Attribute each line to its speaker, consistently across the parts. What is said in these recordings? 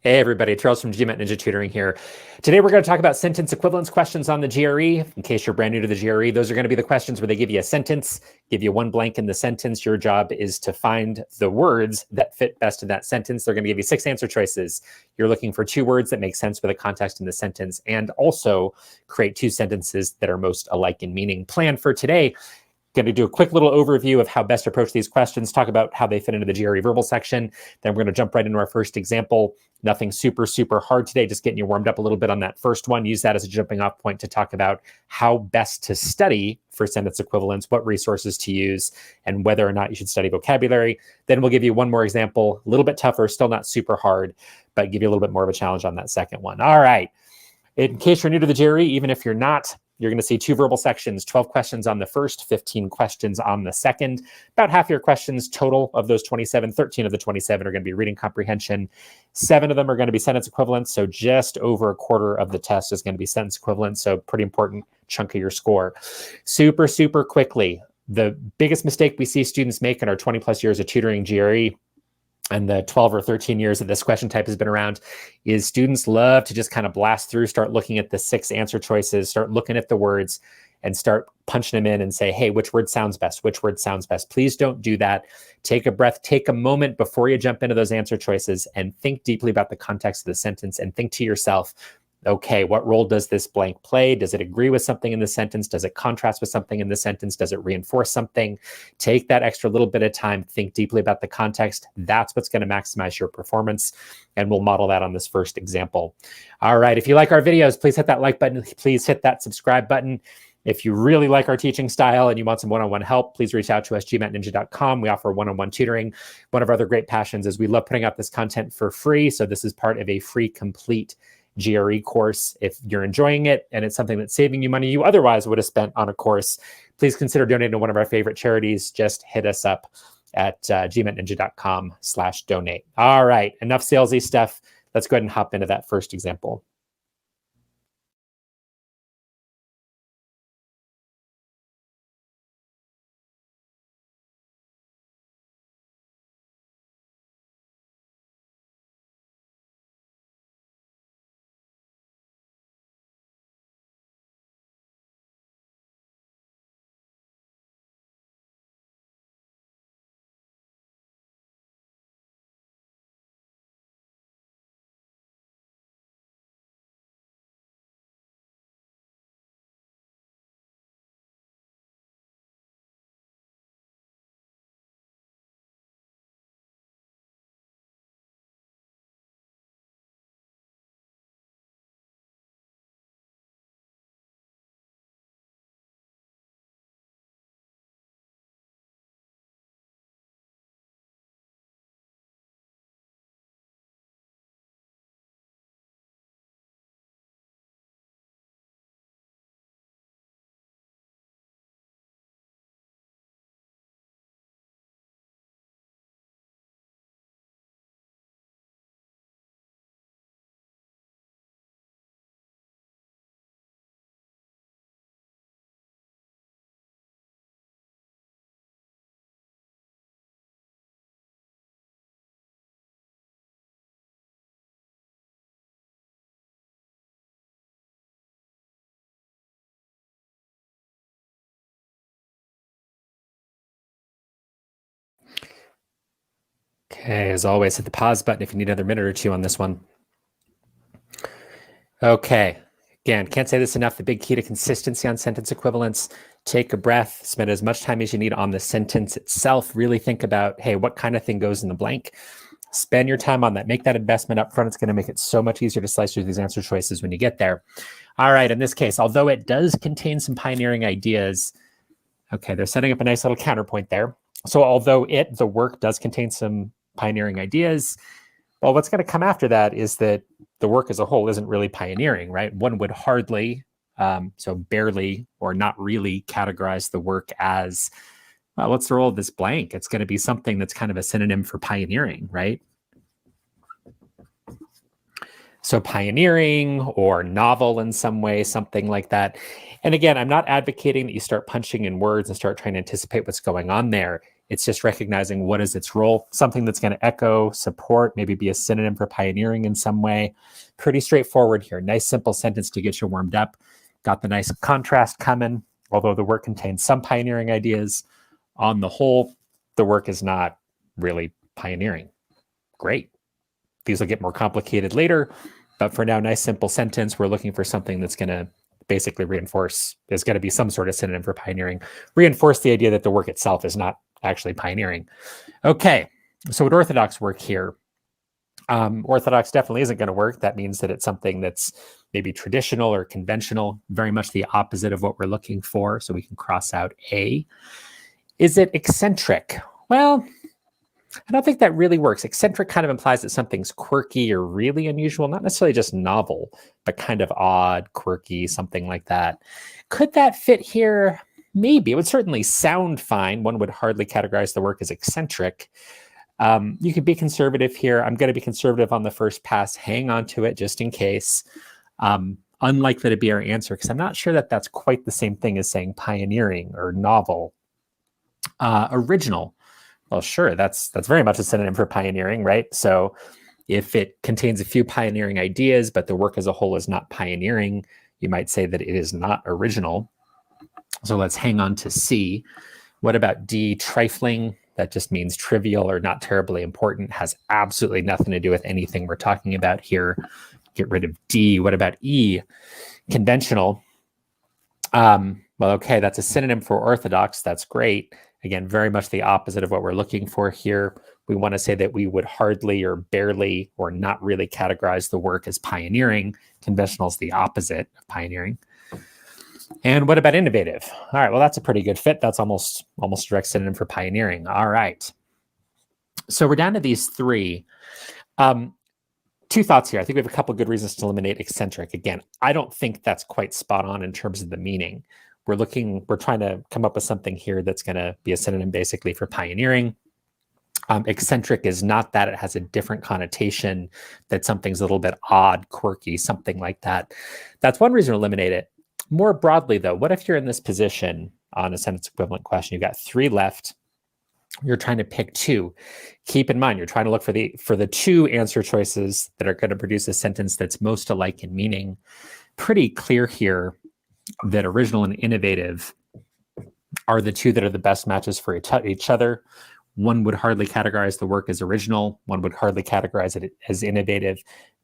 Speaker 1: Hey everybody, Charles from GMAT Ninja Tutoring here. Today we're going to talk about sentence equivalence questions on the GRE. In case you're brand new to the GRE, those are going to be the questions where they give you a sentence, give you one blank in the sentence. Your job is to find the words that fit best in that sentence. They're going to give you 6 answer choices. You're looking for 2 words that make sense for the context in the sentence, and also create 2 sentences that are most alike in meaning. Plan for today. Going to do a quick little overview of how best to approach these questions, talk about how they fit into the GRE verbal section. Then we're going to jump right into our first example. Nothing super hard today, just getting you warmed up a little bit on that first one. Use that as a jumping off point to talk about how best to study for sentence equivalence, what resources to use, and whether or not you should study vocabulary. Then we'll give you one more example, a little bit tougher, still not super hard, but give you a little bit more of a challenge on that second one. All right. In case you're new to the GRE, even if you're not, you're going to see 2 verbal sections, 12 questions on the first, 15 questions on the second. About half your questions total of those 27, 13 of the 27 are going to be reading comprehension. 7 of them are going to be sentence equivalence. So just over a quarter of the test is going to be sentence equivalence. So pretty important chunk of your score. Super quickly. The biggest mistake we see students make in our 20 plus years of tutoring GRE and the 12 or 13 years that this question type has been around is students love to just kind of blast through, start looking at the 6 answer choices, start looking at the words and start punching them in and say, hey, which word sounds best? Which word sounds best? Please don't do that. Take a breath, take a moment before you jump into those answer choices and think deeply about the context of the sentence and think to yourself, okay, what role does this blank play? Does it agree with something in the sentence? Does it contrast with something in the sentence? Does it reinforce something? Take that extra little bit of time, think deeply about the context. That's what's going to maximize your performance. And we'll model that on this first example. All right, if you like our videos, please hit that like button. Please hit that subscribe button. If you really like our teaching style and you want some one-on-one help, please reach out to us, gmatninja.com. We offer one-on-one tutoring. One of our other great passions is we love putting out this content for free. So this is part of a free, complete GRE course. If you're enjoying it and it's something that's saving you money you otherwise would have spent on a course, please consider donating to one of our favorite charities. Just hit us up at gmatninja.com/donate. All right, enough salesy stuff. Let's go ahead and hop into that first example. Okay, as always, hit the pause button if you need another minute or 2 on this one. Okay, again, can't say this enough. The big key to consistency on sentence equivalence, take a breath, spend as much time as you need on the sentence itself. Really think about, hey, what kind of thing goes in the blank? Spend your time on that. Make that investment up front. It's going to make it so much easier to slice through these answer choices when you get there. All right, in this case, although it does contain some pioneering ideas, okay, they're setting up a nice little counterpoint there. So although the work does contain some pioneering ideas, well, what's going to come after that is that the work as a whole isn't really pioneering, right? One would hardly, so barely or not really categorize the work as, well, what's the role of this blank? It's going to be something that's kind of a synonym for pioneering, right? So pioneering or novel in some way, something like that. And again, I'm not advocating that you start punching in words and start trying to anticipate what's going on there. It's just recognizing what is its role, something that's going to echo, support, maybe be a synonym for pioneering in some way. Pretty straightforward here. Nice, simple sentence to get you warmed up. Got the nice contrast coming, although the work contains some pioneering ideas. On the whole, the work is not really pioneering. Great. These will get more complicated later, but for now, nice, simple sentence. We're looking for something that's going to basically reinforce, there's going to be some sort of synonym for pioneering, reinforce the idea that the work itself is not actually pioneering. Okay, so would orthodox work here? Orthodox definitely isn't going to work. That means that it's something that's maybe traditional or conventional, very much the opposite of what we're looking for. So we can cross out A. Is it eccentric? Well, I don't think that really works. Eccentric kind of implies that something's quirky or really unusual, not necessarily just novel, but kind of odd, quirky, something like that. Could that fit here? Maybe. It would certainly sound fine. One would hardly categorize the work as eccentric. You could be conservative here. I'm going to be conservative on the first pass. Hang on to it just in case. Unlikely to be our answer because I'm not sure that that's quite the same thing as saying pioneering or novel. Original. Well, sure, that's very much a synonym for pioneering, right? So if it contains a few pioneering ideas, but the work as a whole is not pioneering, you might say that it is not original. So let's hang on to C. What about D, trifling? That just means trivial or not terribly important, has absolutely nothing to do with anything we're talking about here. Get rid of D. What about E, conventional? Well, okay, that's a synonym for orthodox. That's great. Again, very much the opposite of what we're looking for here. We want to say that we would hardly or barely or not really categorize the work as pioneering. Conventional is the opposite of pioneering. And what about innovative? All right, well, that's a pretty good fit. That's almost direct synonym for pioneering. All right. So we're down to these three. Two thoughts here. I think we have a couple of good reasons to eliminate eccentric. Again, I don't think that's quite spot on in terms of the meaning. We're trying to come up with something here that's going to be a synonym basically for pioneering. Eccentric is not that. It has a different connotation, that something's a little bit odd, quirky, something like that. That's one reason to eliminate it. More broadly, though, what if you're in this position on a sentence equivalent question? You've got three left. You're trying to pick two. Keep in mind, you're trying to look for the two answer choices that are going to produce a sentence that's most alike in meaning. Pretty clear here that original and innovative are the two that are the best matches for each other. One would hardly categorize the work as original. One would hardly categorize it as innovative.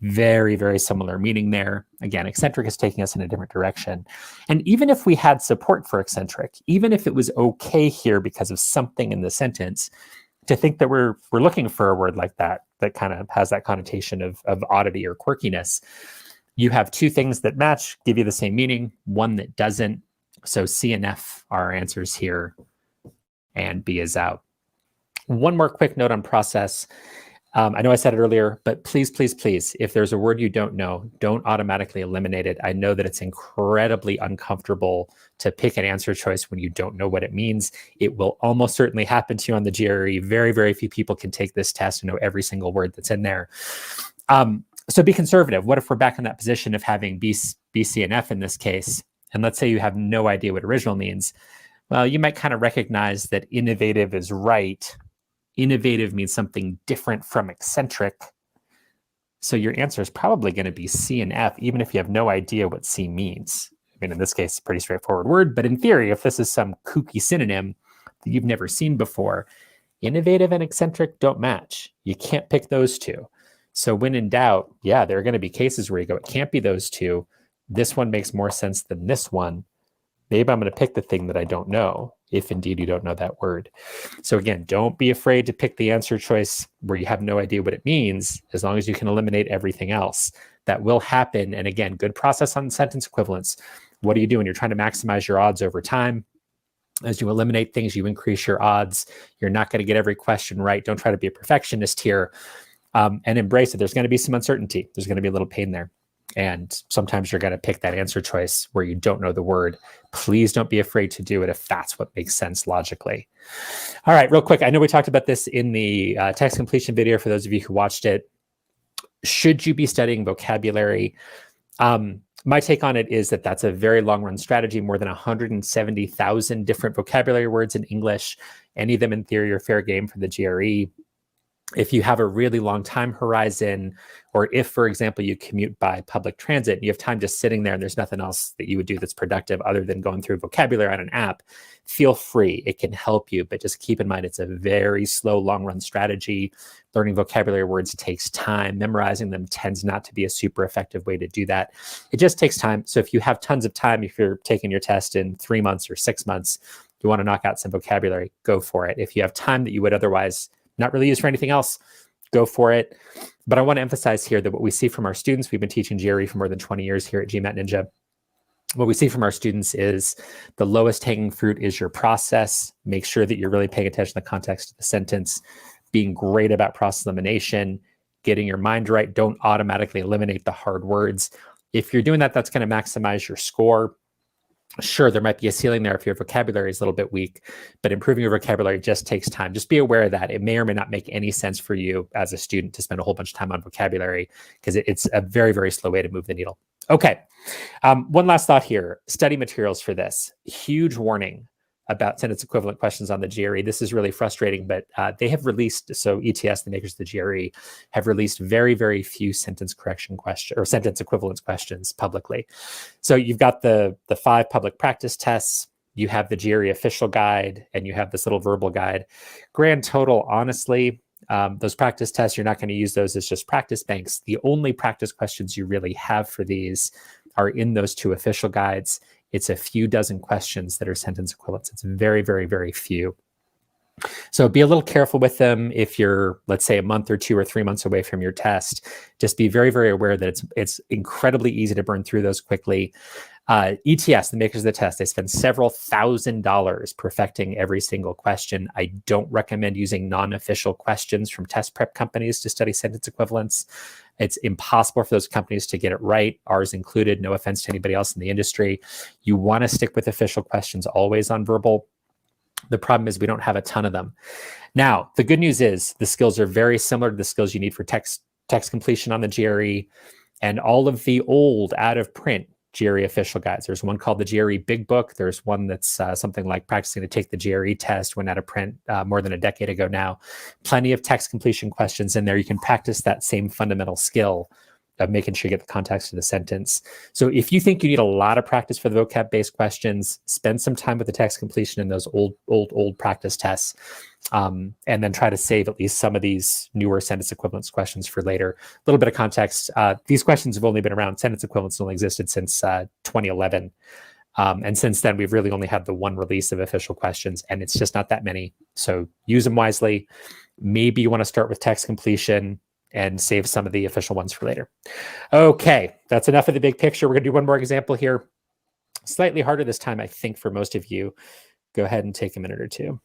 Speaker 1: Very, very similar meaning there. Again, eccentric is taking us in a different direction. And even if we had support for eccentric, even if it was okay here because of something in the sentence, to think that we're looking for a word like that kind of has that connotation of oddity or quirkiness, you have two things that match, give you the same meaning, one that doesn't. So C and F are our answers here, and B is out. One more quick note on process. I know I said it earlier, but please, please, please, if there's a word you don't know, don't automatically eliminate it. I know that it's incredibly uncomfortable to pick an answer choice when you don't know what it means. It will almost certainly happen to you on the GRE. Very, very few people can take this test and know every single word that's in there. So be conservative. What if we're back in that position of having B, C, and F in this case? And let's say you have no idea what original means. Well, you might kind of recognize that innovative is right. Innovative means something different from eccentric. So your answer is probably going to be C and F, even if you have no idea what C means. I mean, in this case, it's a pretty straightforward word, but in theory, if this is some kooky synonym that you've never seen before, innovative and eccentric don't match. You can't pick those two. So when in doubt, yeah, there are going to be cases where you go, it can't be those two. This one makes more sense than this one. Maybe I'm going to pick the thing that I don't know, if indeed you don't know that word. So again, don't be afraid to pick the answer choice where you have no idea what it means, as long as you can eliminate everything else. That will happen. And again, good process on sentence equivalence. What do you do when you're trying to maximize your odds over time? As you eliminate things, you increase your odds. You're not going to get every question right. Don't try to be a perfectionist here. And embrace it. There's going to be some uncertainty. There's going to be a little pain there. And sometimes you're going to pick that answer choice where you don't know the word. Please don't be afraid to do it if that's what makes sense logically. All right, real quick. I know we talked about this in the text completion video for those of you who watched it. Should you be studying vocabulary? My take on it is that that's a very long run strategy, more than 170,000 different vocabulary words in English, any of them in theory are fair game for the GRE. If you have a really long time horizon, or if, for example, you commute by public transit and you have time just sitting there and there's nothing else that you would do that's productive other than going through vocabulary on an app, feel free. It can help you, but just keep in mind it's a very slow, long run strategy. Learning vocabulary words takes time. Memorizing them tends not to be a super effective way to do that. It just takes time. So if you have tons of time, if you're taking your test in 3 months or 6 months, you want to knock out some vocabulary, go for it. If you have time that you would otherwise not really use for anything else, go for it. But I want to emphasize here that what we see from our students, we've been teaching GRE for more than 20 years here at GMAT Ninja. What we see from our students is the lowest hanging fruit is your process. Make sure that you're really paying attention to the context of the sentence, being great about process elimination, getting your mind right. Don't automatically eliminate the hard words. If you're doing that, that's going to maximize your score. Sure, there might be a ceiling there if your vocabulary is a little bit weak, but improving your vocabulary just takes time. Just be aware of that. It may or may not make any sense for you as a student to spend a whole bunch of time on vocabulary because it's a very, very slow way to move the needle. Okay, one last thought here. Study materials for this. Huge warning about sentence equivalent questions on the GRE. This is really frustrating, but they have released, so ETS, the makers of the GRE, have released very, very few sentence correction questions or sentence equivalence questions publicly. So you've got the 5 public practice tests, you have the GRE official guide, and you have this little verbal guide. Grand total, honestly, those practice tests, you're not going to use those as just practice banks. The only practice questions you really have for these are in those 2 official guides. It's a few dozen questions that are sentence equivalents. It's very, very, very few. So be a little careful with them if you're, let's say, a month or 2 or 3 months away from your test. Just be very, very aware that it's incredibly easy to burn through those quickly. ETS, the makers of the test, they spend several $1,000s perfecting every single question. I don't recommend using non-official questions from test prep companies to study sentence equivalence. It's impossible for those companies to get it right, ours included. No offense to anybody else in the industry. You want to stick with official questions always on verbal. The problem is we don't have a ton of them. Now, the good news is the skills are very similar to the skills you need for text completion on the GRE and all of the old out of print GRE official guides. There's one called the GRE Big Book. There's one that's something like practicing to take the GRE test, went out of print more than a decade ago now. Plenty of text completion questions in there. You can practice that same fundamental skill of making sure you get the context of the sentence. So if you think you need a lot of practice for the vocab-based questions, spend some time with the text completion in those old practice tests, and then try to save at least some of these newer sentence equivalence questions for later. A little bit of context. These questions have only been around. Sentence equivalence only existed since 2011. And since then, we've really only had the one release of official questions, and it's just not that many. So use them wisely. Maybe you want to start with text completion and save some of the official ones for later. Okay, that's enough of the big picture. We're going to do one more example here. Slightly harder this time, I think, for most of you. Go ahead and take a minute or two.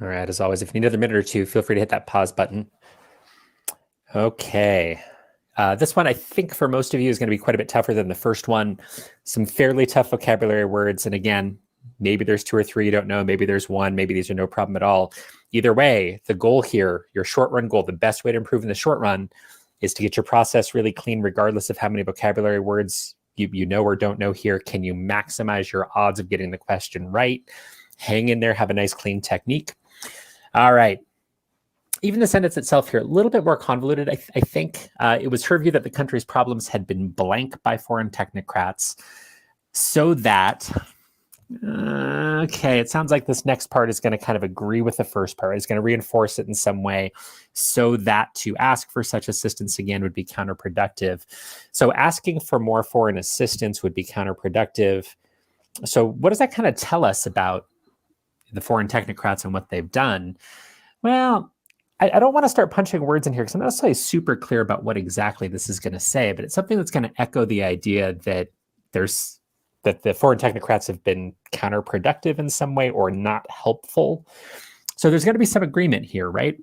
Speaker 1: All right, as always, if you need another minute or two, feel free to hit that pause button. Okay. This one, I think for most of you is going to be quite a bit tougher than the first one. Some fairly tough vocabulary words. And again, maybe there's 2 or 3 you don't know. Maybe there's 1. Maybe these are no problem at all. Either way, the goal here, your short run goal, the best way to improve in the short run is to get your process really clean, regardless of how many vocabulary words you know or don't know here. Can you maximize your odds of getting the question right? Hang in there, have a nice clean technique. All right. Even the sentence itself here, a little bit more convoluted, I think. It was her view that the country's problems had been blank by foreign technocrats so that, okay, it sounds like this next part is going to kind of agree with the first part. It's going to reinforce it in some way so that to ask for such assistance again would be counterproductive. So asking for more foreign assistance would be counterproductive. So what does that kind of tell us about the foreign technocrats and what they've done? Well, I don't want to start punching words in here because I'm not necessarily super clear about what exactly this is going to say, but it's something that's going to echo the idea that the foreign technocrats have been counterproductive in some way or not helpful. So there's going to be some agreement here, right?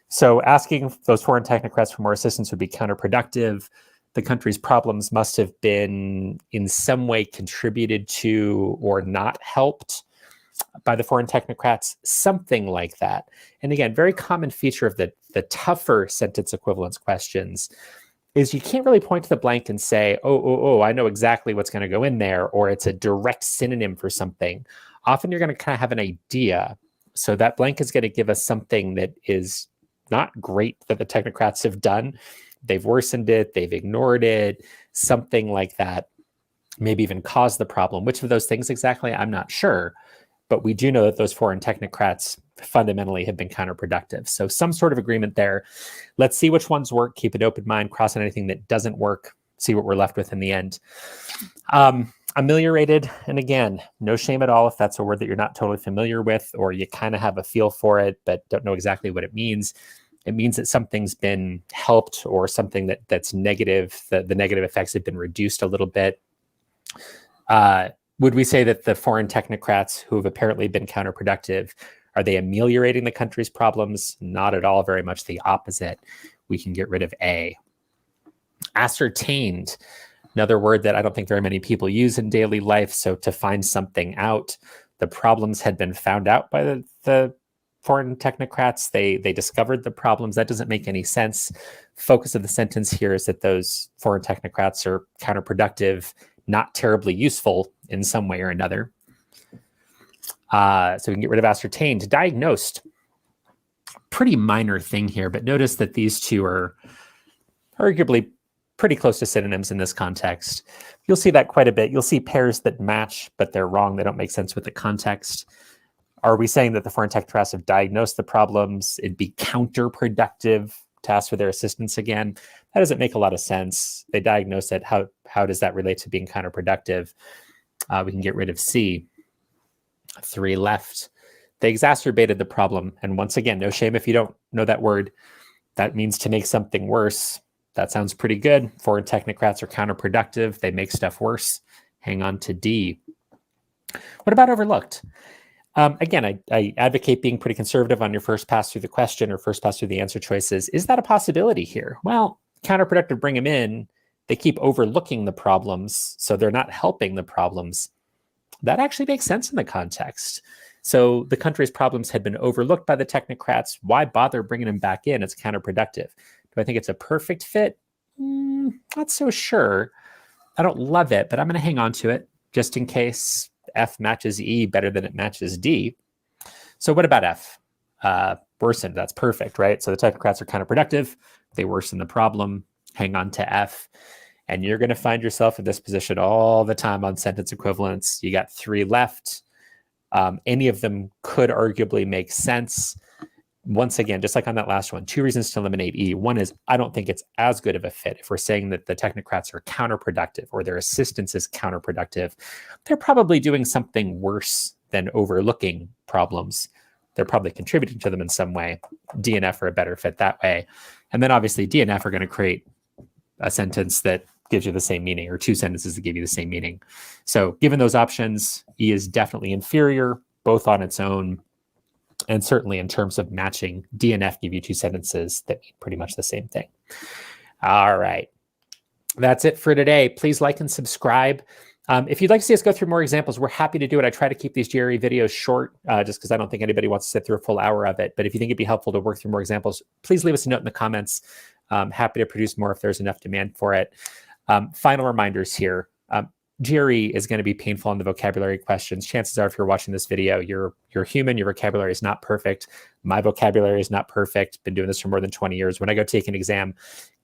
Speaker 1: So asking those foreign technocrats for more assistance would be counterproductive. The country's problems must have been in some way contributed to or not helped by the foreign technocrats, something like that. And again, very common feature of the tougher sentence equivalence questions is you can't really point to the blank and say, oh, I know exactly what's going to go in there, or it's a direct synonym for something. Often you're going to kind of have an idea. So that blank is going to give us something that is not great that the technocrats have done. They've worsened it, they've ignored it, something like that, maybe even caused the problem. Which of those things exactly, I'm not sure. But we do know that those foreign technocrats fundamentally have been counterproductive. So some sort of agreement there. Let's see which ones work. Keep an open mind. Cross on anything that doesn't work. See what we're left with in the end. Ameliorated. And again, no shame at all if that's a word that you're not totally familiar with, or you kind of have a feel for it, but don't know exactly what it means. It means that something's been helped or something that's negative. The negative effects have been reduced a little bit. Would we say that the foreign technocrats who have apparently been counterproductive, are they ameliorating the country's problems? Not at all, very much the opposite. We can get rid of A. Ascertained, another word that I don't think very many people use in daily life. So to find something out, the problems had been found out by the foreign technocrats. They discovered the problems. That doesn't make any sense. Focus of the sentence here is that those foreign technocrats are counterproductive, not terribly useful in some way or another. So we can get rid of ascertained. Diagnosed, pretty minor thing here, but notice that these two are arguably pretty close to synonyms in this context. You'll see that quite a bit. You'll see pairs that match, but they're wrong. They don't make sense with the context. Are we saying that the foreign technocrats have diagnosed the problems? It'd be counterproductive to ask for their assistance again. That doesn't make a lot of sense. They diagnose it. How does that relate to being counterproductive? We can get rid of C. 3 left. They exacerbated the problem. And once again, no shame if you don't know that word. That means to make something worse. That sounds pretty good. Foreign technocrats are counterproductive. They make stuff worse. Hang on to D. What about overlooked? Again, I advocate being pretty conservative on your first pass through the question or first pass through the answer choices. Is that a possibility here? Well, counterproductive, bring them in. They keep overlooking the problems, so they're not helping the problems. That actually makes sense in the context. So the country's problems had been overlooked by the technocrats. Why bother bringing them back in? It's counterproductive. Do I think it's a perfect fit? Not so sure. I don't love it, but I'm going to hang on to it just in case F matches E better than it matches D. So what about F? Worsened. That's perfect, right? So the technocrats are counterproductive. They worsen the problem. Hang on to F. And you're going to find yourself in this position all the time on sentence equivalence. You got 3 left. Any of them could arguably make sense. Once again, just like on that last one, 2 reasons to eliminate E. One is I don't think it's as good of a fit. If we're saying that the technocrats are counterproductive or their assistance is counterproductive, they're probably doing something worse than overlooking problems. They're probably contributing to them in some way. D and F are a better fit that way. And then obviously D and F are going to create a sentence that gives you the same meaning, or 2 sentences that give you the same meaning. So given those options, E is definitely inferior, both on its own. And certainly in terms of matching, D and F give you two sentences that mean pretty much the same thing. All right. That's it for today. Please like and subscribe. If you'd like to see us go through more examples, we're happy to do it. I try to keep these GRE videos short just because I don't think anybody wants to sit through a full hour of it. But if you think it'd be helpful to work through more examples, please leave us a note in the comments. Happy to produce more if there's enough demand for it. Final reminders here. GRE is going to be painful on the vocabulary questions. Chances are if you're watching this video, you're human, your vocabulary is not perfect. My vocabulary is not perfect. Been doing this for more than 20 years. When I go take an exam,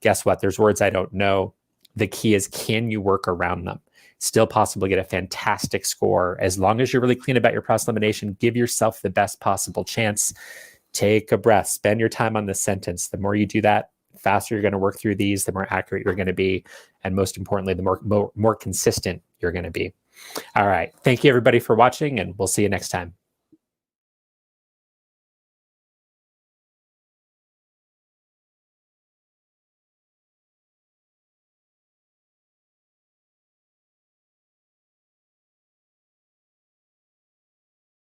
Speaker 1: guess what? There's words I don't know. The key is, can you work around them? Still possible to get a fantastic score. As long as you're really clean about your cross-elimination, give yourself the best possible chance. Take a breath, spend your time on this sentence. The more you do that, the faster you're going to work through these, the more accurate you're going to be. And most importantly, the more consistent you're going to be. All right. Thank you, everybody, for watching, and we'll see you next time.